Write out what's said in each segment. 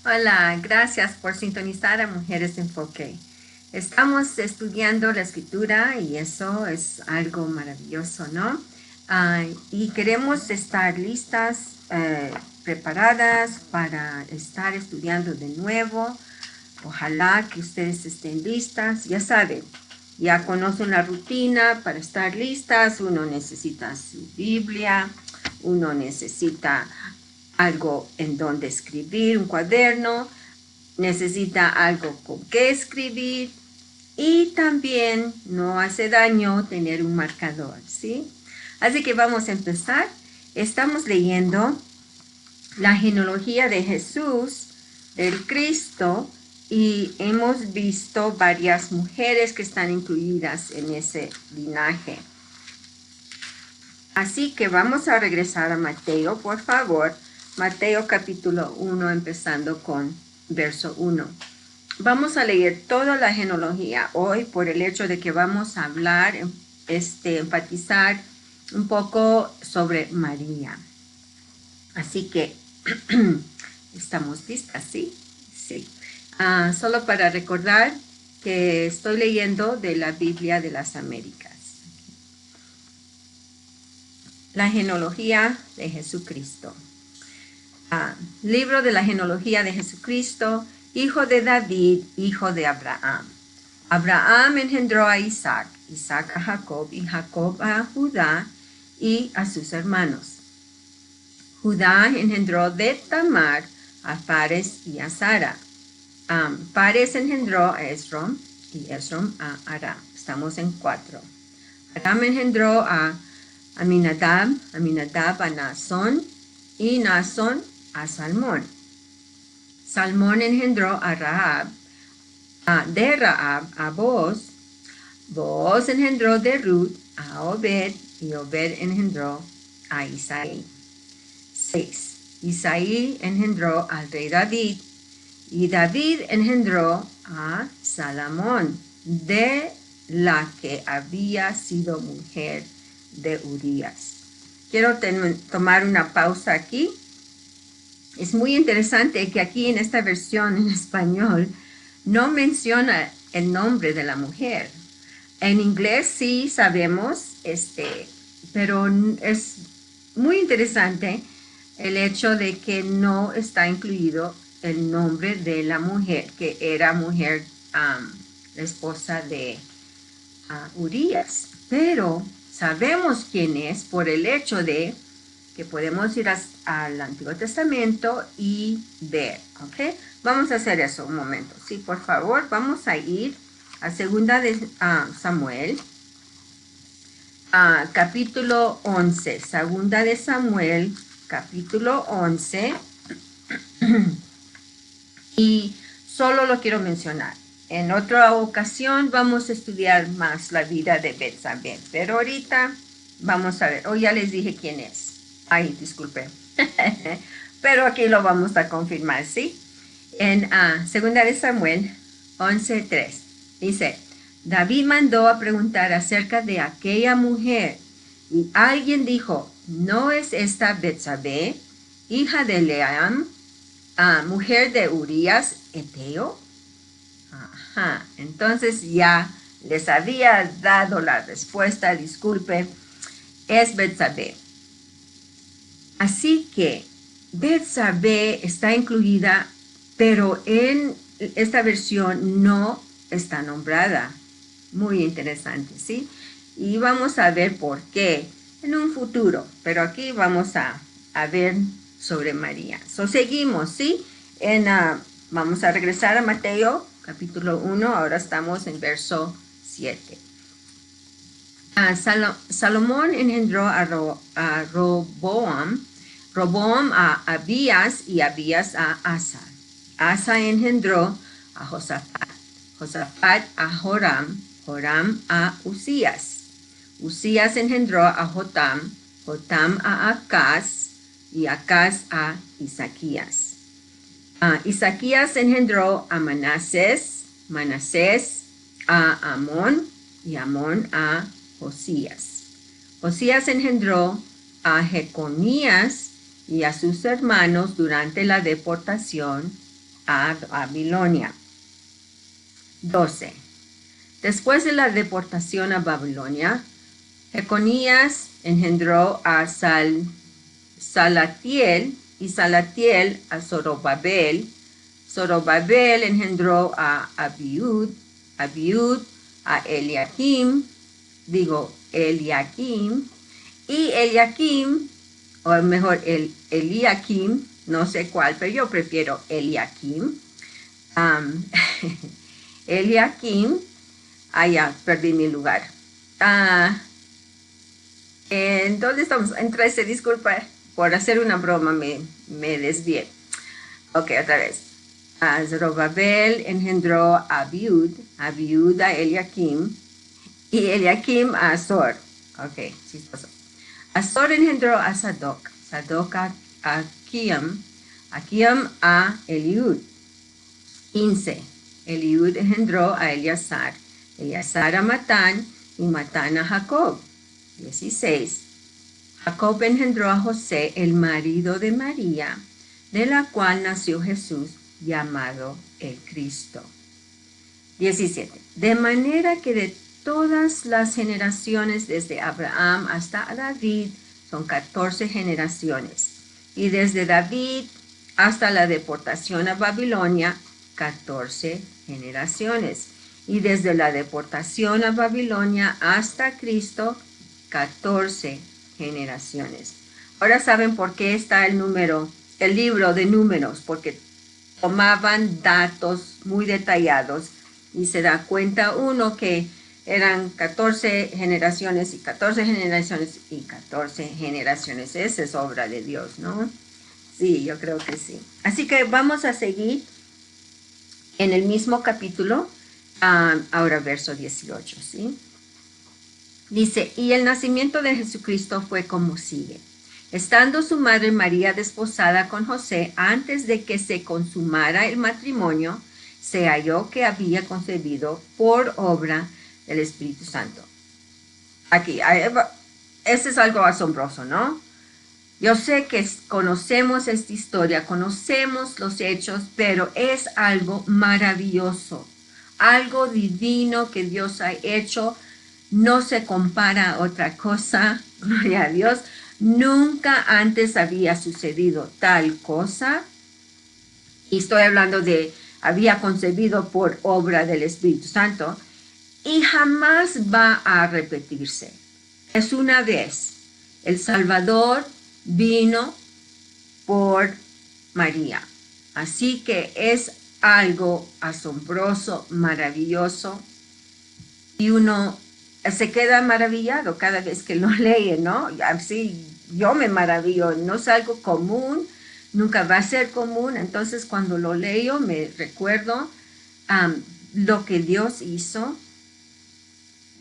Hola, gracias por sintonizar a Mujeres de Enfoque. Estamos estudiando la escritura y eso es algo maravilloso, ¿no? Y queremos estar listas, preparadas para estar estudiando de nuevo. Ojalá que ustedes estén listas. Ya saben, ya conocen la rutina para estar listas. Uno necesita su Biblia, uno necesita algo en donde escribir, un cuaderno, necesita algo con qué escribir y también no hace daño tener un marcador, ¿sí? Así que vamos a empezar. Estamos leyendo la genealogía de Jesús, del Cristo, y hemos visto varias mujeres que están incluidas en ese linaje. Así que vamos a regresar a Mateo, por favor. Mateo capítulo 1, empezando con verso 1. Vamos a leer toda la genealogía hoy por el hecho de que vamos a hablar, enfatizar un poco sobre María. Así que, ¿estamos listas? ¿Sí? Sí. Solo para recordar que estoy leyendo de la Biblia de las Américas. La genealogía de Jesucristo. Libro de la genealogía de Jesucristo, hijo de David, hijo de Abraham. Abraham engendró a Isaac, Isaac a Jacob y Jacob a Judá y a sus hermanos. Judá engendró de Tamar a Fares y a Sara. Fares engendró a Esrom y Esrom a Aram. Estamos en 4. Aram engendró a Aminadab, Aminadab a Naasón y Naasón a Salmón. Salmón engendró a Rahab, de Rahab a Booz. Booz engendró de Ruth a Obed y Obed engendró a Isaí. 6. Isaí engendró al rey David y David engendró a Salomón, de la que había sido mujer de Urías. Quiero tomar una pausa aquí. Es muy interesante que aquí en esta versión en español no menciona el nombre de la mujer. En inglés sí sabemos, pero es muy interesante el hecho de que no está incluido el nombre de la mujer, que era mujer, la esposa de Urías. Pero sabemos quién es por el hecho de que podemos ir al Antiguo Testamento y ver, ¿ok? Vamos a hacer eso un momento, sí, por favor. Vamos a ir a segunda de Samuel, capítulo 11. Segunda de Samuel, capítulo 11. Y solo lo quiero mencionar. En otra ocasión vamos a estudiar más la vida de Betsabé, pero ahorita vamos a ver. Ya les dije quién es. Ay, disculpe. Pero aquí lo vamos a confirmar, ¿sí? En segunda de Samuel 11:3 dice: David mandó a preguntar acerca de aquella mujer y alguien dijo: ¿no es esta Betsabé, hija de Leam, mujer de Urías Eteo? Ajá, entonces ya les había dado la respuesta, disculpe, es Betsabé. Así que Betsabé está incluida, pero en esta versión no está nombrada. Muy interesante, ¿sí? Y vamos a ver por qué en un futuro, pero aquí vamos a ver sobre María. Seguimos, ¿sí? Vamos a regresar a Mateo, capítulo 1, ahora estamos en verso 7. Salomón engendró a Roboam, Roboam a Abías y Abías a Asa. Asa engendró a Josafat, Josafat a Joram, Joram a Usías. Usías engendró a Jotam, Jotam a Acaz y Acaz a Isaquías. Isaquías engendró a Manasés, Manasés a Amón y Amón a Josías. Josías engendró a Jeconías y a sus hermanos durante la deportación a Babilonia. 12. Después de la deportación a Babilonia, Jeconías engendró a Salatiel y Salatiel a Zorobabel. Zorobabel engendró a Abiud, Abiud a Eliakim, y Eliakim, o mejor Eliakim, no sé cuál, pero yo prefiero Eliakim. Eliakim, ya perdí mi lugar. ¿En dónde estamos? En 13, disculpa, por hacer una broma me desvié. Ok, otra vez. Zorobabel engendró a Abiud, Abiud a Eliakim, y Eliakim a Azor. Ok, chistoso. Azor engendró a Sadoc, Sadoc a Akiam, Akiam a Eliud. 15. Eliud engendró a Eleazar, Eleazar a Matán y Matán a Jacob. 16. Jacob engendró a José, el marido de María, de la cual nació Jesús, llamado el Cristo. 17. De manera que de todas las generaciones desde Abraham hasta David son 14 generaciones, y desde David hasta la deportación a Babilonia 14 generaciones, y desde la deportación a Babilonia hasta Cristo 14 generaciones. Ahora saben por qué está el libro de números, porque tomaban datos muy detallados y se da cuenta uno que eran 14 generaciones y 14 generaciones y 14 generaciones. Esa es obra de Dios, ¿no? Sí, yo creo que sí. Así que vamos a seguir en el mismo capítulo, ahora verso 18, ¿sí? Dice, y el nacimiento de Jesucristo fue como sigue. Estando su madre María desposada con José, antes de que se consumara el matrimonio, se halló que había concebido por obra del Espíritu Santo. Aquí, este es algo asombroso, ¿no? Yo sé que conocemos esta historia, conocemos los hechos, pero es algo maravilloso, algo divino que Dios ha hecho. No se compara a otra cosa, gloria a Dios. Nunca antes había sucedido tal cosa. Y estoy hablando de, había concebido por obra del Espíritu Santo. Y jamás va a repetirse. Es una vez. El Salvador vino por María. Así que es algo asombroso, maravilloso. Y uno se queda maravillado cada vez que lo lee, ¿no? Así yo me maravillo, no es algo común, nunca va a ser común, entonces cuando lo leo me recuerdo lo que Dios hizo,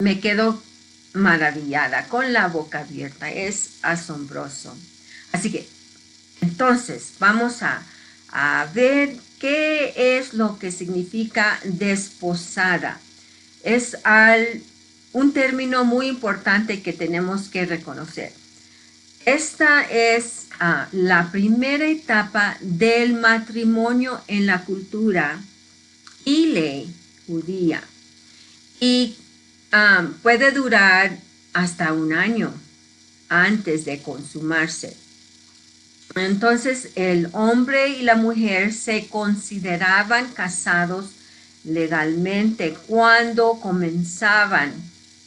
me quedo maravillada, con la boca abierta, es asombroso. Así que, entonces, vamos a ver qué es lo que significa desposada. Es un término muy importante que tenemos que reconocer. Esta es la primera etapa del matrimonio en la cultura y ley judía. Y puede durar hasta un año antes de consumarse. Entonces, el hombre y la mujer se consideraban casados legalmente cuando comenzaban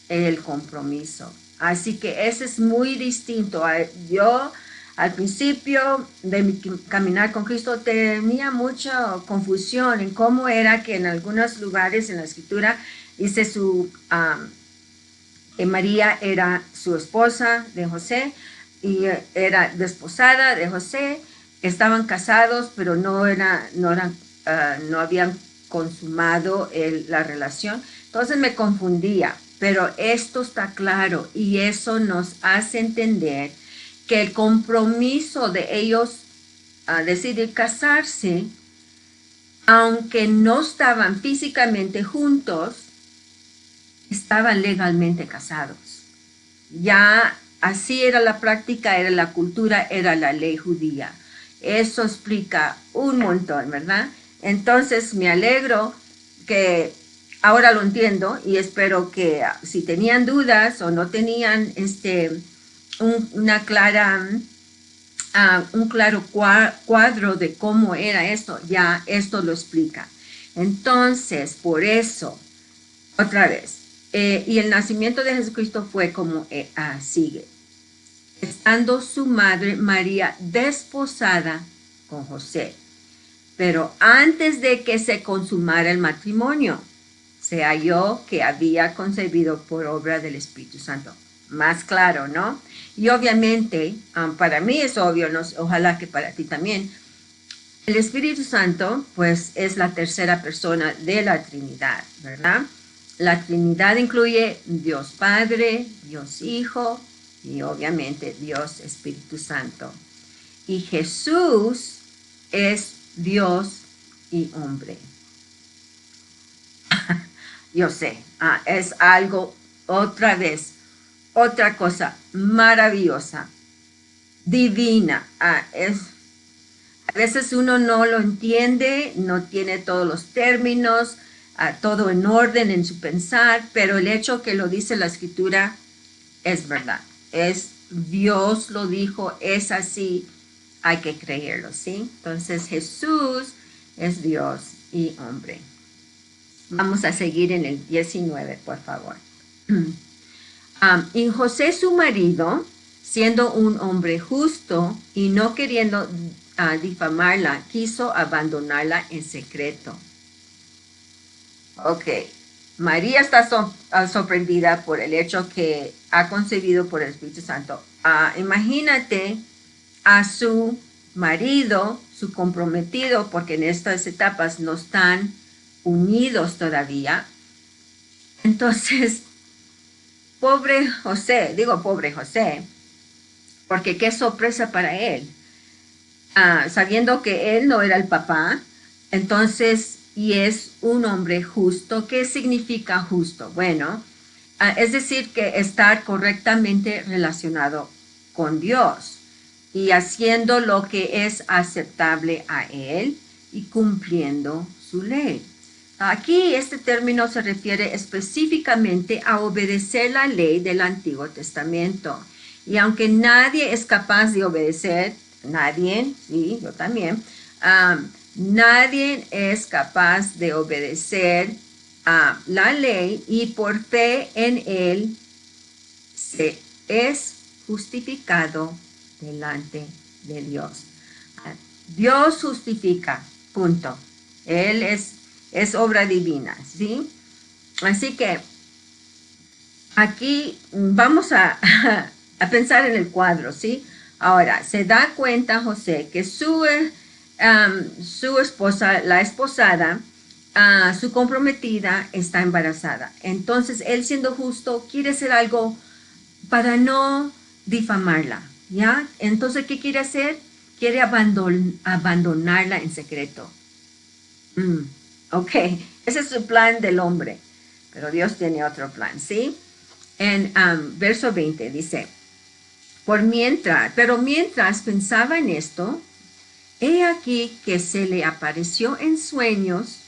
el compromiso. Así que ese es muy distinto. Yo al principio de mi caminar con Cristo tenía mucha confusión en cómo era que en algunos lugares en la escritura dice que María era su esposa de José y era desposada de José, estaban casados pero no habían consumado la relación. Entonces me confundía, pero esto está claro y eso nos hace entender que el compromiso de ellos a decidir casarse, aunque no estaban físicamente juntos, estaban legalmente casados. Ya así era la práctica, era la cultura, era la ley judía. Eso explica un montón, ¿verdad? Entonces me alegro que ahora lo entiendo y espero que si tenían dudas o no tenían una clara, un claro cuadro de cómo era esto, ya esto lo explica. Entonces, por eso, otra vez, y el nacimiento de Jesucristo fue como sigue. Estando su madre María desposada con José, pero antes de que se consumara el matrimonio, se halló que había concebido por obra del Espíritu Santo. Más claro, ¿no? Y obviamente, para mí es obvio, ¿no? Ojalá que para ti también, el Espíritu Santo, pues, es la tercera persona de la Trinidad, ¿verdad? La Trinidad incluye Dios Padre, Dios Hijo y obviamente Dios Espíritu Santo. Y Jesús es Dios y hombre. Yo sé, es algo, otra vez, otra cosa maravillosa, divina. A veces uno no lo entiende, no tiene todos los términos, todo en orden en su pensar, pero el hecho que lo dice la Escritura es verdad. Es Dios lo dijo, es así, hay que creerlo, ¿sí? Entonces Jesús es Dios y hombre. Vamos a seguir en el 19, por favor. Y José, su marido, siendo un hombre justo y no queriendo difamarla, quiso abandonarla en secreto. Ok, María está sorprendida por el hecho que ha concebido por el Espíritu Santo. Imagínate a su marido, su comprometido, porque en estas etapas no están unidos todavía. Entonces, pobre José, porque qué sorpresa para él. Sabiendo que él no era el papá, entonces, y es un hombre justo. ¿Qué significa justo? Bueno, es decir, que estar correctamente relacionado con Dios y haciendo lo que es aceptable a él y cumpliendo su ley. Aquí este término se refiere específicamente a obedecer la ley del Antiguo Testamento. Y aunque nadie es capaz de obedecer, nadie, sí, yo también, nadie es capaz de obedecer la ley y por fe en él se es justificado delante de Dios. Dios justifica, punto. Él es obra divina, ¿sí? Así que aquí vamos a pensar en el cuadro, ¿sí? Ahora, se da cuenta José que su esposa, la esposada, su comprometida, está embarazada. Entonces, él siendo justo, quiere hacer algo para no difamarla, ¿ya? Entonces, ¿qué quiere hacer? Quiere abandonarla en secreto. Ok, ese es el plan del hombre, pero Dios tiene otro plan, ¿sí? En verso 20 dice, pero mientras pensaba en esto, he aquí que se le apareció en sueños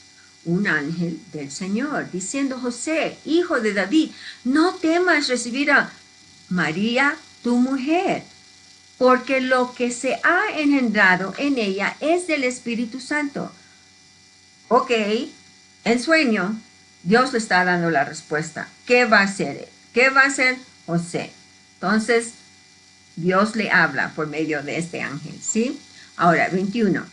un ángel del Señor, diciendo, José, hijo de David, no temas recibir a María, tu mujer, porque lo que se ha engendrado en ella es del Espíritu Santo. Ok, en sueño, Dios le está dando la respuesta. ¿Qué va a hacer? ¿Qué va a hacer José? Entonces, Dios le habla por medio de este ángel, ¿sí? Ahora, 21.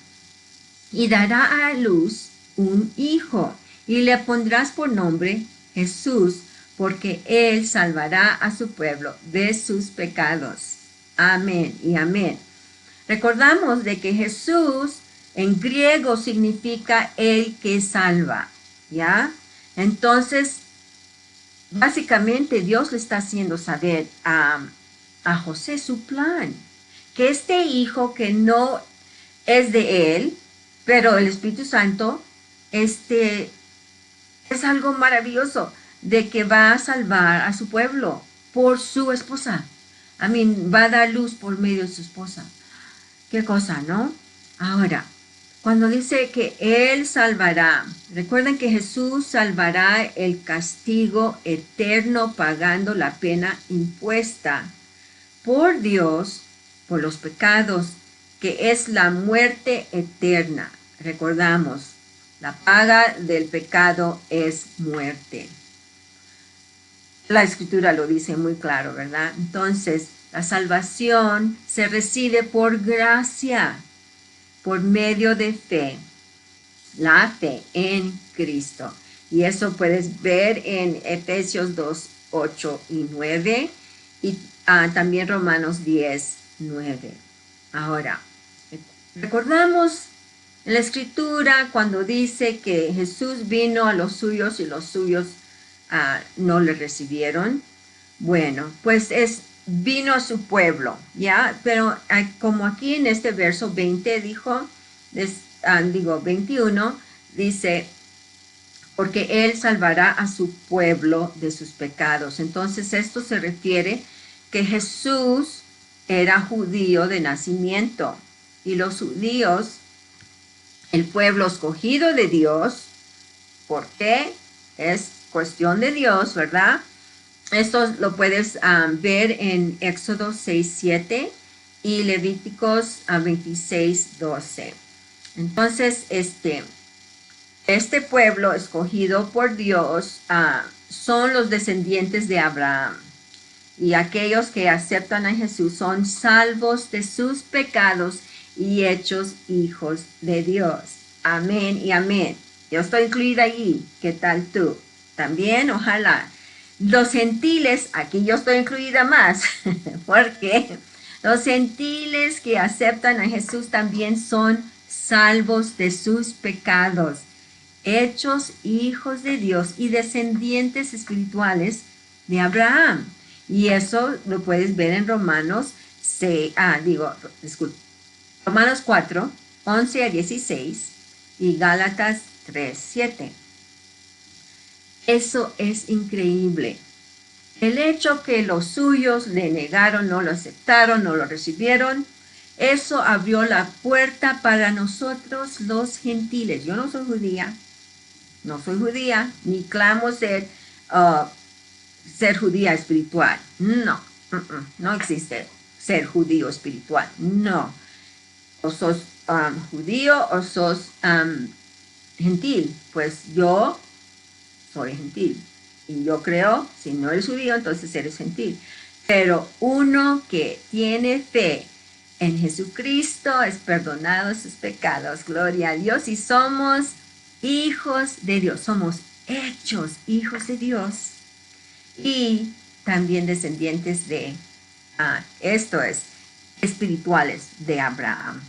Y dará a luz un hijo, y le pondrás por nombre Jesús, porque él salvará a su pueblo de sus pecados. Amén y amén. Recordamos de que Jesús en griego significa el que salva, ¿ya? Entonces, básicamente Dios le está haciendo saber a José su plan. que este hijo que no es de él, pero el Espíritu Santo, es algo maravilloso de que va a salvar a su pueblo por su esposa. Va a dar luz por medio de su esposa. Qué cosa, ¿no? Ahora, cuando dice que Él salvará, recuerden que Jesús salvará el castigo eterno pagando la pena impuesta por Dios por los pecados, que es la muerte eterna. Recordamos, la paga del pecado es muerte. La escritura lo dice muy claro, ¿verdad? Entonces, la salvación se recibe por gracia, por medio de fe, la fe en Cristo. Y eso puedes ver en Efesios 2, 8 y 9 y también Romanos 10, 9. Ahora, recordamos en la escritura cuando dice que Jesús vino a los suyos y los suyos no le recibieron. Bueno, pues vino a su pueblo, ¿ya? Pero como aquí en este verso 20 21, dice, porque Él salvará a su pueblo de sus pecados. Entonces esto se refiere que Jesús era judío de nacimiento y los judíos, el pueblo escogido de Dios, porque es cuestión de Dios, ¿verdad? Esto lo puedes ver en Éxodo 6:7 y Levíticos 26:12. Entonces, este pueblo escogido por Dios son los descendientes de Abraham. Y aquellos que aceptan a Jesús son salvos de sus pecados y hechos hijos de Dios. Amén y amén. Yo estoy incluida allí. ¿Qué tal tú? También, ojalá. Los gentiles, aquí yo estoy incluida más, porque los gentiles que aceptan a Jesús también son salvos de sus pecados, hechos hijos de Dios y descendientes espirituales de Abraham. Y eso lo puedes ver en Romanos 4, 11 a 16 y Gálatas 3, 7. Eso es increíble. El hecho que los suyos le negaron, no lo aceptaron, no lo recibieron, eso abrió la puerta para nosotros los gentiles. Yo no soy judía, ni clamo ser judía espiritual. No existe ser judío espiritual. No. O sos judío o sos gentil. Pues yo soy gentil. Y yo creo, si no eres judío, entonces eres gentil. Pero uno que tiene fe en Jesucristo es perdonado de sus pecados. Gloria a Dios. Y somos hijos de Dios. Somos hechos hijos de Dios. Y también descendientes de, espirituales de Abraham.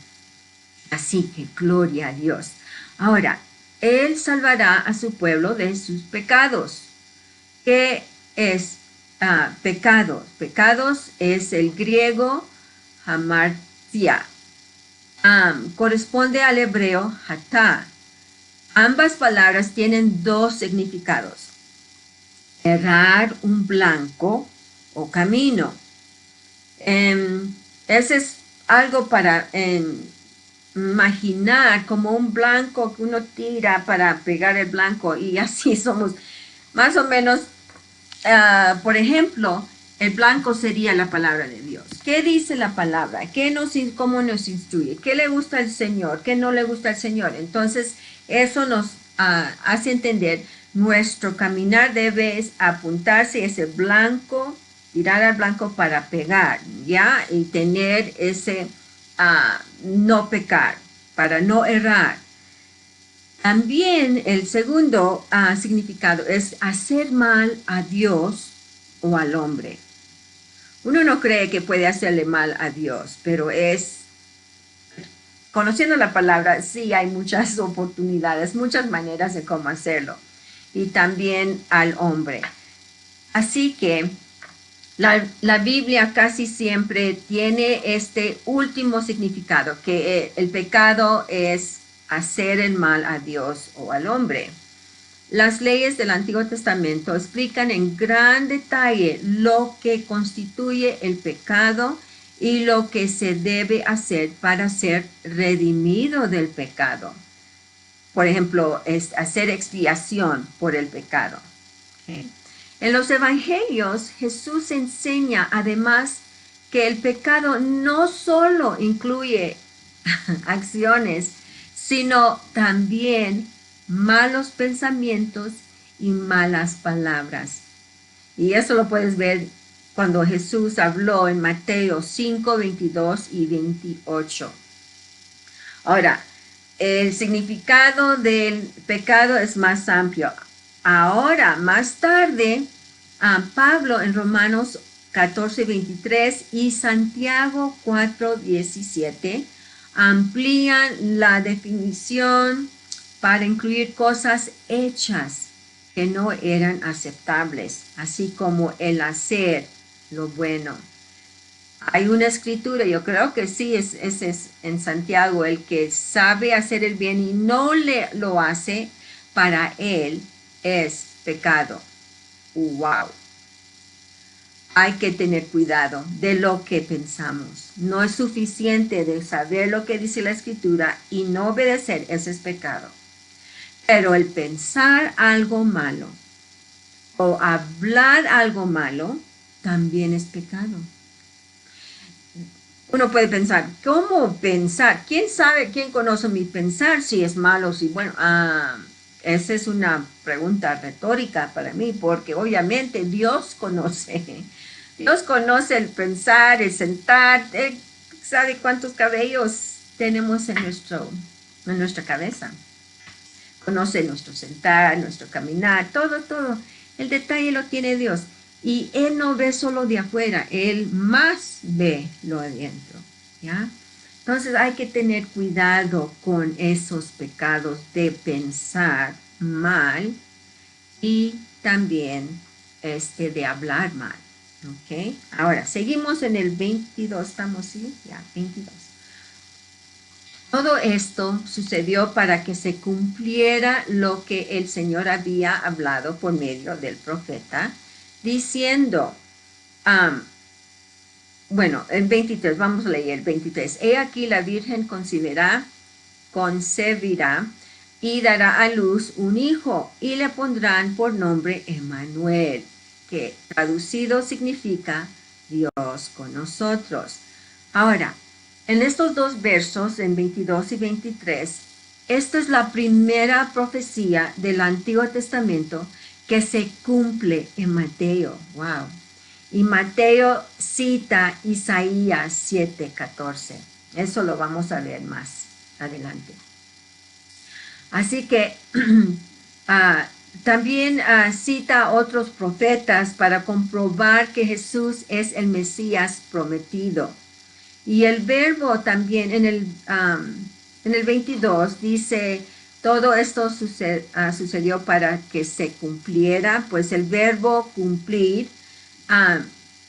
Así que gloria a Dios. Ahora, Él salvará a su pueblo de sus pecados. ¿Qué es pecados? Pecados es el griego hamartia. Corresponde al hebreo hatá. Ambas palabras tienen dos significados. Errar un blanco o camino. Ese es algo para imaginar como un blanco que uno tira para pegar el blanco y así somos más o menos, por ejemplo, el blanco sería la palabra de Dios. ¿Qué dice la palabra? ¿Cómo nos instruye? ¿Qué le gusta al Señor? ¿Qué no le gusta al Señor? Entonces, eso nos hace entender nuestro caminar debe apuntarse ese blanco, tirar al blanco para pegar, ¿ya? Y tener ese no pecar, para no errar. También el segundo significado es hacer mal a Dios o al hombre. Uno no cree que puede hacerle mal a Dios, pero conociendo la palabra, sí hay muchas oportunidades, muchas maneras de cómo hacerlo. Y también al hombre. Así que La Biblia casi siempre tiene este último significado, que el pecado es hacer el mal a Dios o al hombre. Las leyes del Antiguo Testamento explican en gran detalle lo que constituye el pecado y lo que se debe hacer para ser redimido del pecado. Por ejemplo, es hacer expiación por el pecado. Okay. En los evangelios, Jesús enseña además que el pecado no solo incluye acciones, sino también malos pensamientos y malas palabras. Y eso lo puedes ver cuando Jesús habló en Mateo 5, 22 y 28. Ahora, el significado del pecado es más amplio. Ahora, más tarde, Pablo en Romanos 14, 23 y Santiago 4, 17 amplían la definición para incluir cosas hechas que no eran aceptables, así como el hacer lo bueno. Hay una escritura, yo creo que sí, es en Santiago, el que sabe hacer el bien y no lo hace, para él es pecado. ¡Wow! Hay que tener cuidado de lo que pensamos. No es suficiente de saber lo que dice la escritura y no obedecer, ese es pecado. Pero el pensar algo malo o hablar algo malo también es pecado. Uno puede pensar, ¿cómo pensar? ¿Quién sabe, quién conoce mi pensar si es malo, si bueno? Esa es una pregunta retórica para mí, porque obviamente Dios conoce. Dios conoce el pensar, el sentar, sabe cuántos cabellos tenemos en nuestra cabeza. Conoce nuestro sentar, nuestro caminar, todo. El detalle lo tiene Dios. Y Él no ve solo de afuera, Él más ve lo adentro, ¿ya? Entonces hay que tener cuidado con esos pecados de pensar mal y también de hablar mal, ¿ok? Ahora, seguimos en el 22, ¿estamos así? Ya, 22. Todo esto sucedió para que se cumpliera lo que el Señor había hablado por medio del profeta, diciendo, bueno, el 23, vamos a leer el 23. He aquí la Virgen concebirá y dará a luz un hijo y le pondrán por nombre Emmanuel, que traducido significa Dios con nosotros. Ahora, en estos dos versos, en 22 y 23, esta es la primera profecía del Antiguo Testamento que se cumple en Mateo. ¡Wow! Y Mateo cita Isaías 7:14. Eso lo vamos a ver más adelante. Así que también cita a otros profetas para comprobar que Jesús es el Mesías prometido. Y el verbo también en el 22 dice, todo esto sucedió para que se cumpliera, pues el verbo cumplir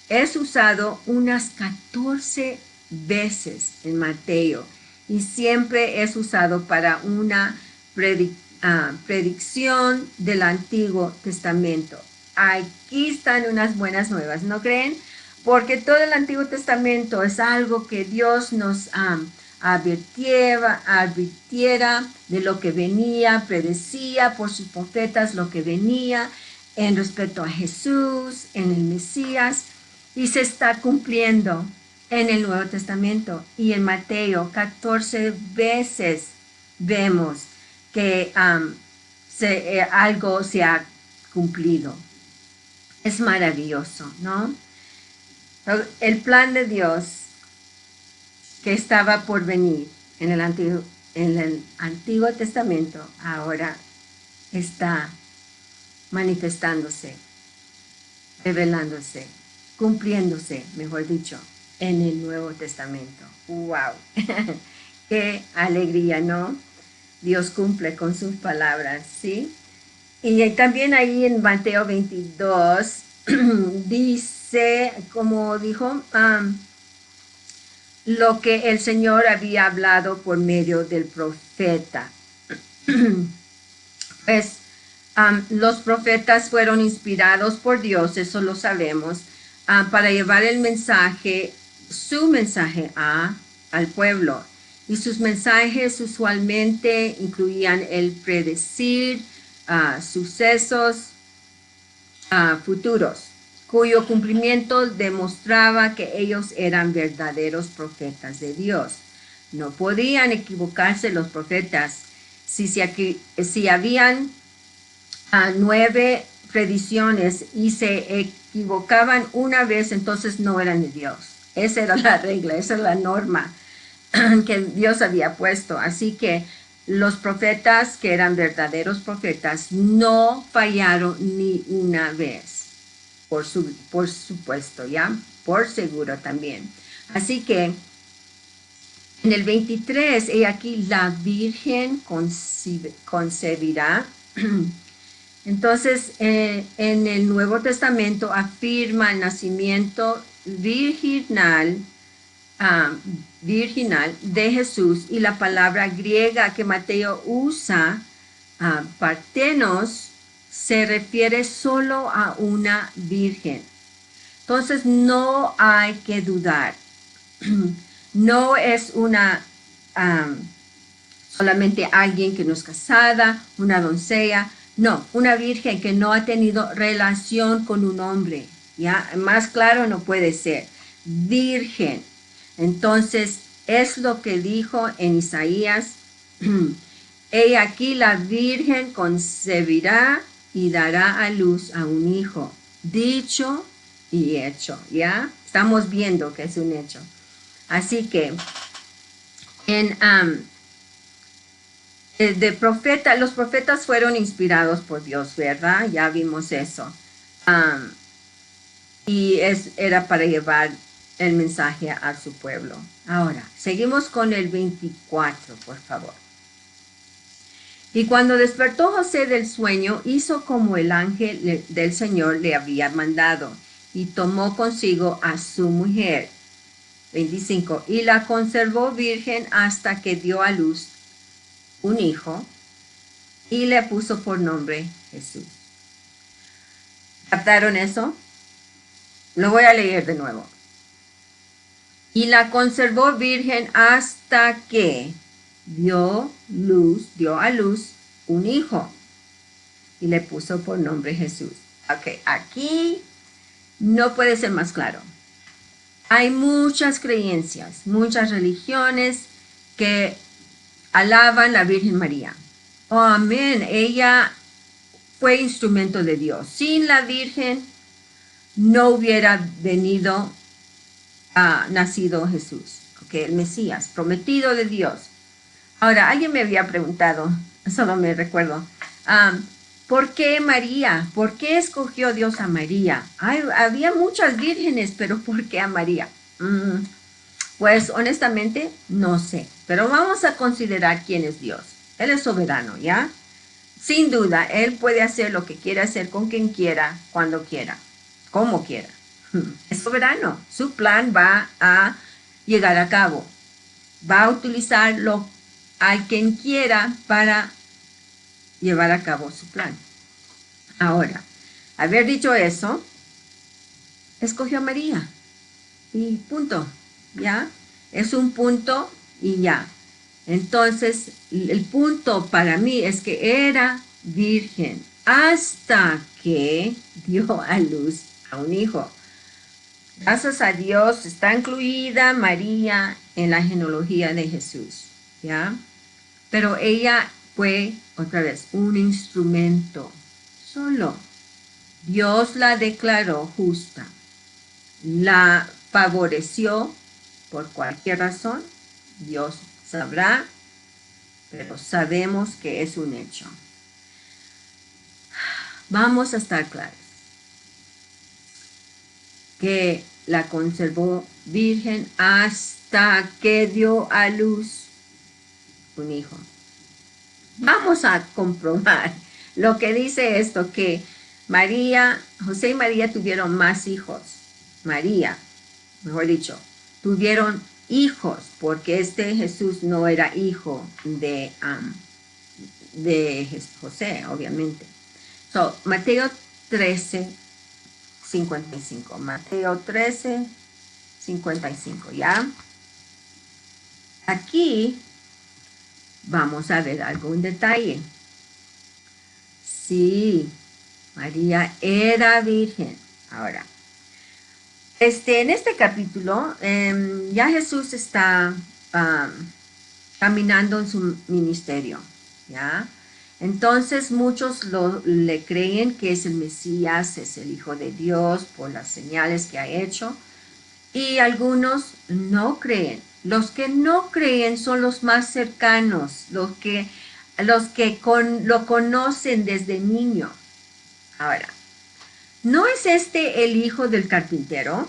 es usado unas 14 veces en Mateo y siempre es usado para una predicción del Antiguo Testamento. Aquí están unas buenas nuevas, ¿no creen? Porque todo el Antiguo Testamento es algo que Dios nos advirtiera de lo que venía, predecía por sus profetas lo que venía en respecto a Jesús, en el Mesías, y se está cumpliendo en el Nuevo Testamento. Y en Mateo 14 veces vemos que algo se ha cumplido. Es maravilloso, ¿no? El plan de Dios que estaba por venir en el Antiguo Testamento ahora está manifestándose, revelándose, cumpliéndose, mejor dicho, en el Nuevo Testamento. ¡Wow! ¡Qué alegría!, ¿no? Dios cumple con sus palabras, ¿sí? Y también ahí en Mateo 22 dice, como dijo, lo que el Señor había hablado por medio del profeta. Pues los profetas fueron inspirados por Dios, eso lo sabemos, para llevar el mensaje, su mensaje al pueblo. Y sus mensajes usualmente incluían el predecir sucesos futuros, cuyo cumplimiento demostraba que ellos eran verdaderos profetas de Dios. No podían equivocarse los profetas. Si habían 9 predicciones y se equivocaban una vez, entonces no eran de Dios. Esa era la regla, esa era la norma que Dios había puesto. Así que los profetas que eran verdaderos profetas no fallaron ni una vez, por supuesto, ¿ya? Por seguro también. Así que en el 23, he aquí la Virgen concebirá. Entonces, en el Nuevo Testamento afirma el nacimiento virginal de Jesús, y la palabra griega que Mateo usa, partenos, se refiere solo a una virgen. Entonces no hay que dudar. No es solamente alguien que no es casada, una doncella. No, una virgen que no ha tenido relación con un hombre. ¿Ya? Más claro no puede ser. Virgen. Entonces, es lo que dijo en Isaías: he aquí la Virgen concebirá y dará a luz a un hijo. Dicho y hecho, ¿ya? Estamos viendo que es un hecho. Así que, los profetas fueron inspirados por Dios, ¿verdad? Ya vimos eso. Y era para llevar el mensaje a su pueblo. Ahora, seguimos con el 24, por favor. Y cuando despertó José del sueño, hizo como el ángel del Señor le había mandado, y tomó consigo a su mujer. 25. Y la conservó virgen hasta que dio a luz un hijo, y le puso por nombre Jesús. ¿Captaron eso? Lo voy a leer de nuevo. Y la conservó virgen hasta que dio a luz un hijo, y le puso por nombre Jesús. Ok, aquí no puede ser más claro. Hay muchas creencias, muchas religiones que alaban a la Virgen María. Oh, amén, ella fue instrumento de Dios. Sin la Virgen no hubiera nacido Jesús, el Mesías, prometido de Dios. Ahora, alguien me había preguntado, solo me recuerdo, ¿por qué María? ¿Por qué escogió Dios a María? Había muchas vírgenes, pero ¿por qué a María? Pues honestamente no sé, pero vamos a considerar quién es Dios. Él es soberano, ¿ya? Sin duda, Él puede hacer lo que quiera hacer con quien quiera, cuando quiera, como quiera. Es soberano. Su plan va a llegar a cabo. Va a utilizarlo a quien quiera para llevar a cabo su plan. Ahora, haber dicho eso, escogió a María. Y punto. ¿Ya? Es un punto y ya. Entonces, el punto para mí es que era virgen hasta que dio a luz a un hijo. Gracias a Dios está incluida María en la genealogía de Jesús, ¿ya? Pero ella fue, otra vez, un instrumento solo. Dios la declaró justa, la favoreció por cualquier razón, Dios sabrá, pero sabemos que es un hecho. Vamos a estar claros que la conservó virgen hasta que dio a luz un hijo. Vamos a comprobar lo que dice esto, que José y María tuvieron más hijos. María, mejor dicho, tuvieron hijos, porque este Jesús no era hijo de José, obviamente. So, Mateo 13:55. Mateo 13:55, ¿ya? Aquí vamos a ver algún detalle. Sí, María era virgen. Ahora, en este capítulo, ya Jesús está caminando en su ministerio, ¿ya? Entonces muchos le creen que es el Mesías, es el Hijo de Dios por las señales que ha hecho, y algunos no creen. Los que no creen son los más cercanos, los que lo conocen desde niño. Ahora, ¿no es este el hijo del carpintero?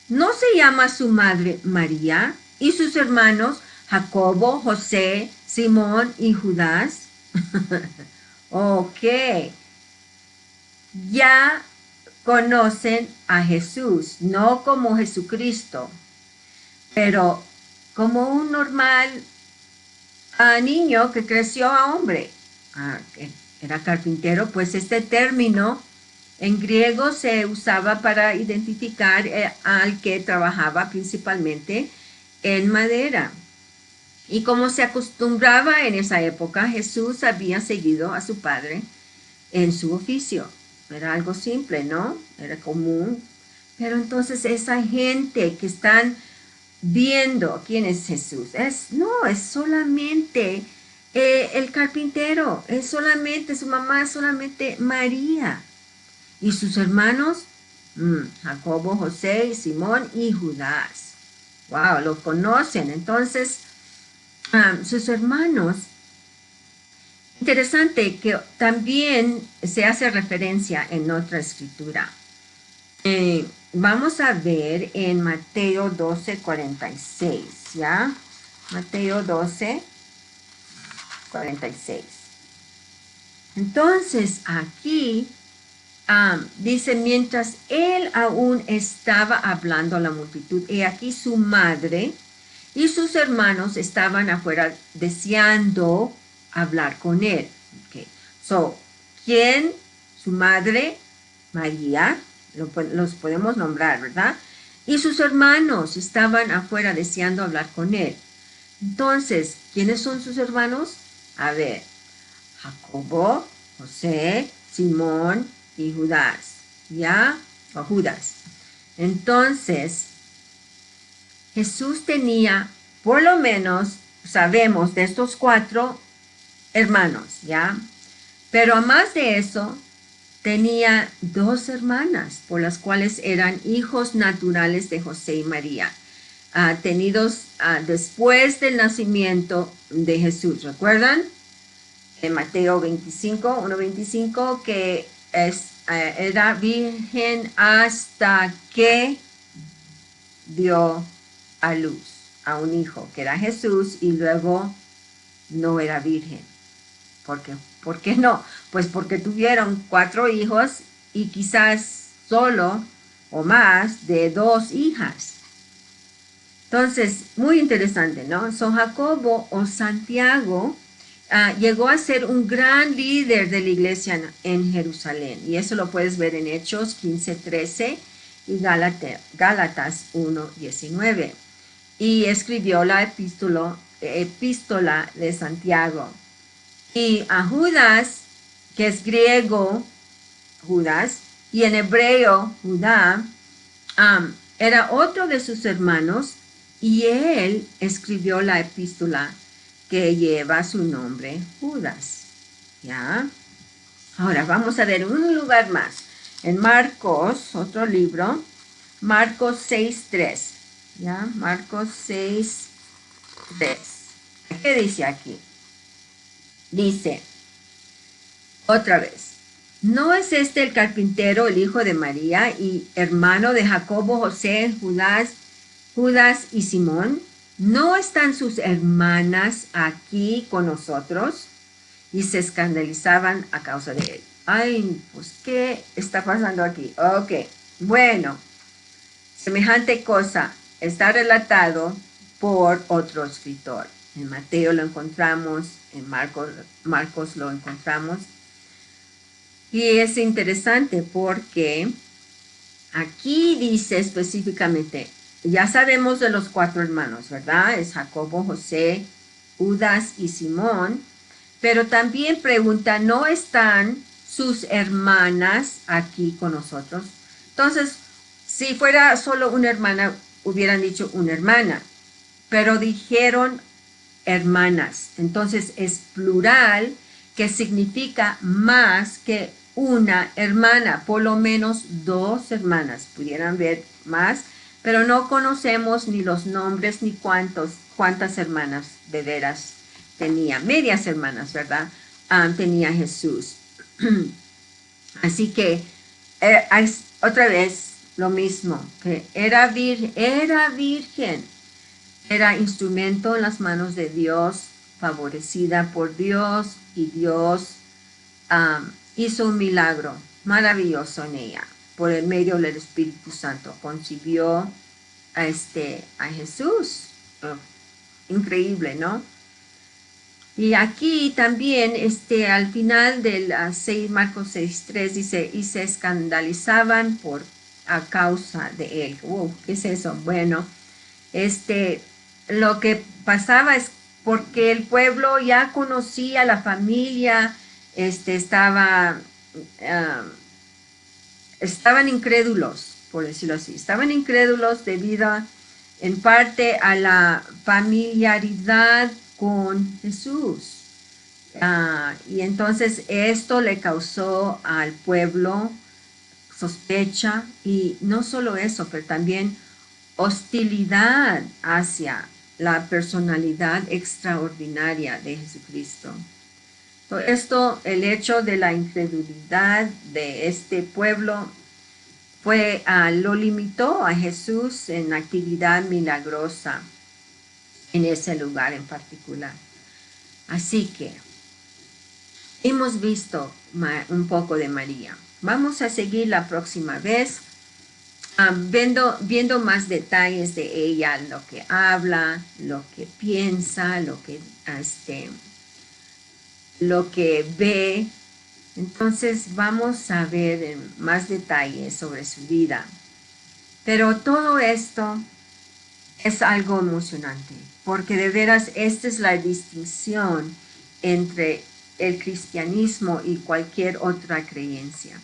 ¿No se llama su madre María y sus hermanos Jacobo, José, Simón y Judas? Ok, ya conocen a Jesús, no como Jesucristo, pero como un normal niño que creció a hombre. Que era carpintero, pues este término en griego se usaba para identificar al que trabajaba principalmente en madera. Y como se acostumbraba en esa época, Jesús había seguido a su padre en su oficio. Era algo simple, ¿no? Era común. Pero entonces esa gente que están viendo quién es Jesús, no, es solamente el carpintero, es solamente su mamá, es solamente María. Y sus hermanos, Jacobo, José, Simón y Judas. Wow, lo conocen. Entonces, sus hermanos, interesante que también se hace referencia en otra escritura. Vamos a ver en Mateo 12:46, ¿ya? Mateo 12:46. Entonces, aquí dice, mientras él aún estaba hablando a la multitud, y aquí su madre y sus hermanos estaban afuera deseando hablar con él. Okay. So, ¿quién? Su madre, María, los podemos nombrar, ¿verdad? Y sus hermanos estaban afuera deseando hablar con él. Entonces, ¿quiénes son sus hermanos? A ver, Jacobo, José, Simón y Judas, ¿ya? O Judas. Entonces, Jesús tenía, por lo menos, sabemos de estos 4 hermanos, ¿ya? Pero a más de eso, tenía 2 hermanas, por las cuales eran hijos naturales de José y María, tenidos después del nacimiento de Jesús. ¿Recuerdan? En Mateo 1:25, que era virgen hasta que dio a luz a un hijo, que era Jesús, y luego no era virgen. ¿Por qué no? Pues porque tuvieron 4 hijos y quizás solo o más de 2 hijas. Entonces, muy interesante, ¿no? San Jacobo o Santiago llegó a ser un gran líder de la iglesia en Jerusalén. Y eso lo puedes ver en Hechos 15:13 y Gálatas 1:19. Y escribió la epístola de Santiago. Y a Judas, que es griego, Judas, y en hebreo, Judá, era otro de sus hermanos, y él escribió la epístola que lleva su nombre, Judas. ¿Ya? Ahora vamos a ver un lugar más. En Marcos, otro libro, Marcos 6:3. ¿Ya? Marcos 6:3. ¿Qué dice aquí? Dice, otra vez, ¿no es este el carpintero, el hijo de María y hermano de Jacobo, José, Judas y Simón? ¿No están sus hermanas aquí con nosotros? Y se escandalizaban a causa de él. Ay, pues, ¿qué está pasando aquí? Ok, bueno, semejante cosa está relatado por otro escritor. En Mateo lo encontramos, en Marcos lo encontramos. Y es interesante porque aquí dice específicamente, ya sabemos de los cuatro hermanos, ¿verdad? Es Jacobo, José, Judas y Simón, pero también pregunta, ¿no están sus hermanas aquí con nosotros? Entonces, si fuera solo una hermana, hubieran dicho una hermana, pero dijeron hermanas. Entonces es plural, que significa más que una hermana, por lo menos dos hermanas, pudieran ver más, pero no conocemos ni los nombres ni cuántas hermanas de veras tenía, medias hermanas, ¿verdad? Tenía Jesús. Así que otra vez lo mismo, que era virgen, era instrumento en las manos de Dios, favorecida por Dios, y Dios hizo un milagro maravilloso en ella. Por el medio del Espíritu Santo concibió a Jesús. Oh, increíble, ¿no? Y aquí también, al final del 6, Marcos 6:3 dice, y se escandalizaban a causa de él. ¿Qué es eso? Bueno, lo que pasaba es porque el pueblo ya conocía la familia, uh, estaban incrédulos, por decirlo así, estaban incrédulos debido en parte a la familiaridad con Jesús. Y entonces esto le causó al pueblo sospecha, y no solo eso, pero también hostilidad hacia la personalidad extraordinaria de Jesucristo. Todo esto, el hecho de la incredulidad de este pueblo lo limitó a Jesús en actividad milagrosa en ese lugar en particular. Así que hemos visto un poco de María. Vamos a seguir la próxima vez viendo más detalles de ella, lo que habla, lo que piensa, lo que ve. Entonces vamos a ver más detalles sobre su vida. Pero todo esto es algo emocionante, porque de veras esta es la distinción entre el cristianismo y cualquier otra creencia.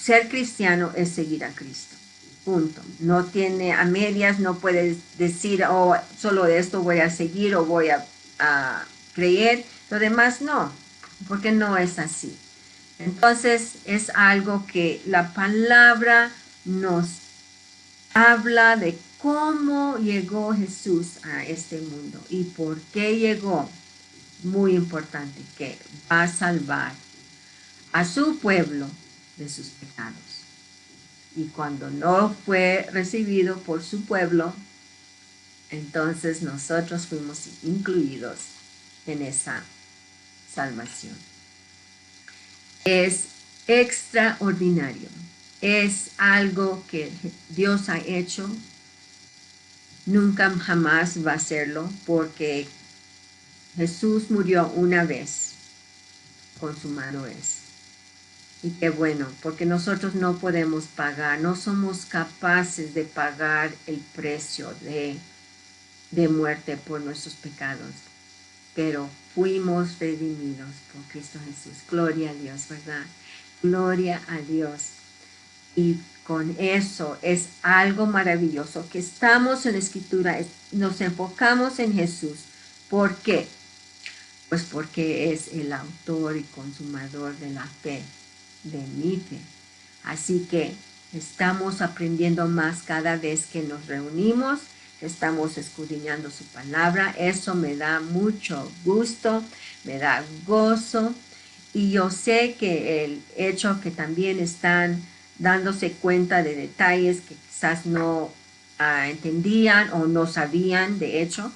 Ser cristiano es seguir a Cristo. Punto. No tiene a medias, no puedes decir, oh, solo de esto voy a seguir o voy a creer. Lo demás no, porque no es así. Entonces es algo que la palabra nos habla de cómo llegó Jesús a este mundo y por qué llegó. Muy importante, que va a salvar a su pueblo de sus pecados. Y cuando no fue recibido por su pueblo, entonces nosotros fuimos incluidos en esa salvación. Es extraordinario. Es algo que Dios ha hecho. Nunca jamás va a hacerlo, porque Jesús murió una vez. Consumado es. Y qué bueno, porque nosotros no podemos pagar, no somos capaces de pagar el precio de muerte por nuestros pecados, pero fuimos redimidos por Cristo Jesús. Gloria a Dios, ¿verdad? Gloria a Dios. Y con eso es algo maravilloso, que estamos en la Escritura, nos enfocamos en Jesús. ¿Por qué? Pues porque es el autor y consumador de la fe, de mi fe. Así que estamos aprendiendo más cada vez que nos reunimos, estamos escudriñando su palabra. Eso me da mucho gusto, me da gozo, y yo sé que el hecho que también están dándose cuenta de detalles que quizás no entendían o no sabían, de hecho,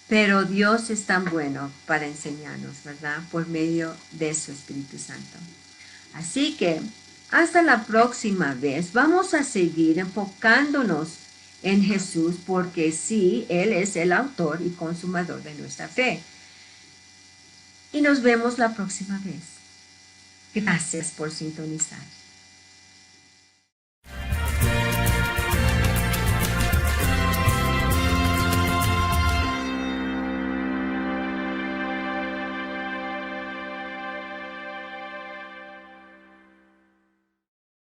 pero Dios es tan bueno para enseñarnos, ¿verdad? Por medio de su Espíritu Santo. Así que hasta la próxima vez vamos a seguir enfocándonos en Jesús porque sí, Él es el autor y consumador de nuestra fe. Y nos vemos la próxima vez. Gracias por sintonizar.